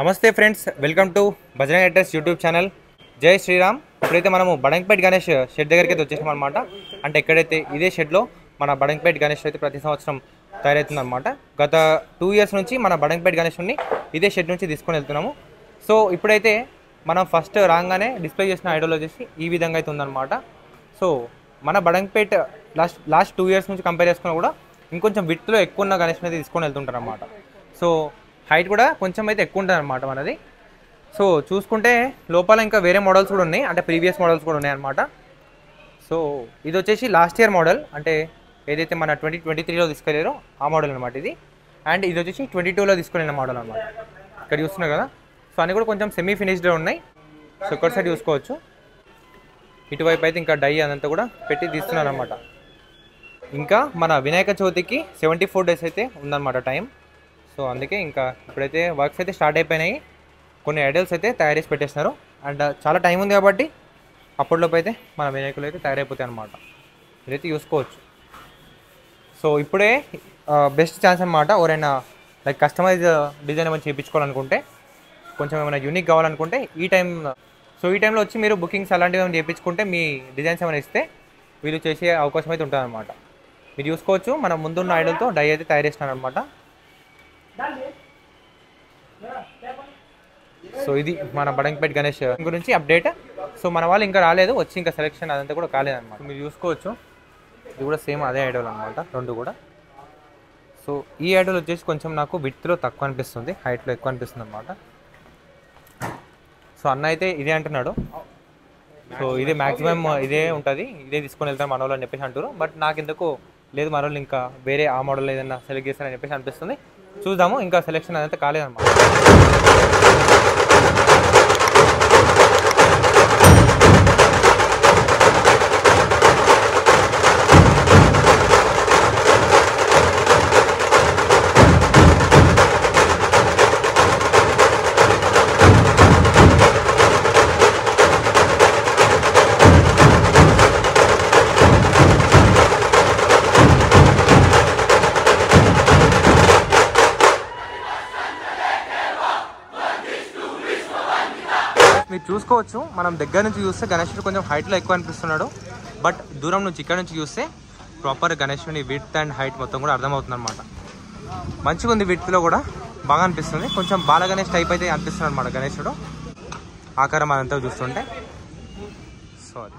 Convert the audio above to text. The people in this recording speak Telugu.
నమస్తే friends, welcome to Bajrang editors YouTube channel. జై శ్రీరామ్. ఇప్పుడైతే మనము బడంగపేట్ గణేష్ షెడ్ దగ్గరికి అయితే వచ్చేసాం అనమాట. అంటే ఎక్కడైతే ఇదే షెడ్లో మన బడంగపేట్ గణేష్ అయితే ప్రతి సంవత్సరం తయారవుతుంది అనమాట. గత 2 years నుంచి మన బడంగపేట్ గణేష్ని ఇదే షెడ్ నుంచి తీసుకొని వెళ్తున్నాము. సో ఇప్పుడైతే మనం ఫస్ట్ రాగానే డిస్ప్లే చేసిన ఐడల్ వచ్చేసి ఈ విధంగా అయితే ఉందన్నమాట. సో మన బడంగపేట్ లాస్ట్ 2 years నుంచి కంపేర్ చేసుకున్నా కూడా ఇంకొంచెం విడ్త్లో ఎక్కువ ఉన్న గణేష్ని అయితే తీసుకొని వెళ్తుంటారు అనమాట. సో హైట్ కూడా కొంచెం అయితే ఎక్కువ ఉంటుంది అనమాట మనది. సో చూసుకుంటే లోపల ఇంకా వేరే మోడల్స్ కూడా ఉన్నాయి, అంటే ప్రీవియస్ మోడల్స్ కూడా ఉన్నాయి అనమాట. సో ఇది వచ్చేసి లాస్ట్ ఇయర్ మోడల్, అంటే ఏదైతే మన 2023లో తీసుకెళ్ళారో ఆ మోడల్ అనమాట ఇది. అండ్ ఇది వచ్చేసి 22లో తీసుకెళ్ళిన మోడల్ అనమాట. ఇక్కడ చూస్తున్నారు కదా. సో అన్నీ కూడా కొంచెం సెమీ ఫినిష్డ్లో ఉన్నాయి. సో ఇక్కడ సైడ్ చూసుకోవచ్చు. ఇటువైపు అయితే ఇంకా డై అదంతా కూడా పెట్టి తీస్తున్నారు అనమాట. ఇంకా మన వినాయక చవితికి 74 days అయితే ఉందన్నమాట టైం. సో అందుకే ఇంకా ఇప్పుడైతే వర్క్స్ అయితే స్టార్ట్ అయిపోయినాయి. కొన్ని ఐడల్స్ అయితే తయారు చేసి పెట్టేస్తున్నారు. అండ్ చాలా టైం ఉంది కాబట్టి అప్పటిలోపు అయితే మన వినాయకులు అయితే తయారైపోతాయి అనమాట. ఇదైతే చూసుకోవచ్చు. సో ఇప్పుడే బెస్ట్ ఛాన్స్ అనమాట. ఎవరైనా లైక్ కస్టమైజ్ డిజైన్ ఏమైనా చేయించుకోవాలనుకుంటే, కొంచెం ఏమైనా యూనిక్ కావాలనుకుంటే ఈ టైంలో వచ్చి మీరు బుకింగ్స్ అలాంటివి ఏమైనా చేయించుకుంటే మీ డిజైన్స్ ఏమైనా ఇస్తే వీళ్ళు చేసే అవకాశం అయితే ఉంటుంది అనమాట. మీరు చూసుకోవచ్చు, మన ముందున్న ఐడల్తో డై అయితే తయారు చేస్తున్నారు అనమాట. సో ఇది మన బడంగపేట్ గణేష్ గురించి అప్డేట్. సో మన వాళ్ళు ఇంకా రాలేదు, వచ్చి ఇంకా సెలెక్షన్ అదంతా కూడా కాలేదన్నమాట. మీరు చూసుకోవచ్చు, ఇది కూడా సేమ్ అదే ఐడల్ అనమాట, రెండు కూడా. సో ఈ ఐడల్ వచ్చేసి కొంచెం నాకు విడ్త్లో తక్కువ అనిపిస్తుంది, హైట్లో ఎక్కువ అనిపిస్తుంది అనమాట. సో అన్న అయితే ఇదే అంటున్నాడు. సో ఇదే మ్యాక్సిమం ఇదే ఉంటుంది, ఇదే తీసుకొని వెళ్తాను మన వాళ్ళు అని చెప్పేసి అంటారు. బట్ నాకు ఎందుకు లేదు, మన వాళ్ళు ఇంకా వేరే ఆ మోడల్ ఏదైనా సెలెక్ట్ చేస్తారని చెప్పేసి అనిపిస్తుంది. చూద్దాము, ఇంకా సెలెక్షన్ అదంతా కాలేదన్నమాట. మీరు చూసుకోవచ్చు, మనం దగ్గర నుంచి చూస్తే గణేశుడు కొంచెం హైట్లో ఎక్కువ అనిపిస్తున్నాడు. బట్ దూరం నుంచి ఇక్కడ నుంచి చూస్తే ప్రాపర్ గణేశుని విడ్త్ అండ్ హైట్ మొత్తం కూడా అర్థమవుతుంది అనమాట. మంచిగా ఉంది, విడ్త్లో కూడా బాగా అనిపిస్తుంది. కొంచెం బాల గణేష్ టైప్ అయితే అనిపిస్తుంది అనమాట గణేశుడు ఆకారం అదంతా చూస్తుంటే. సారీ.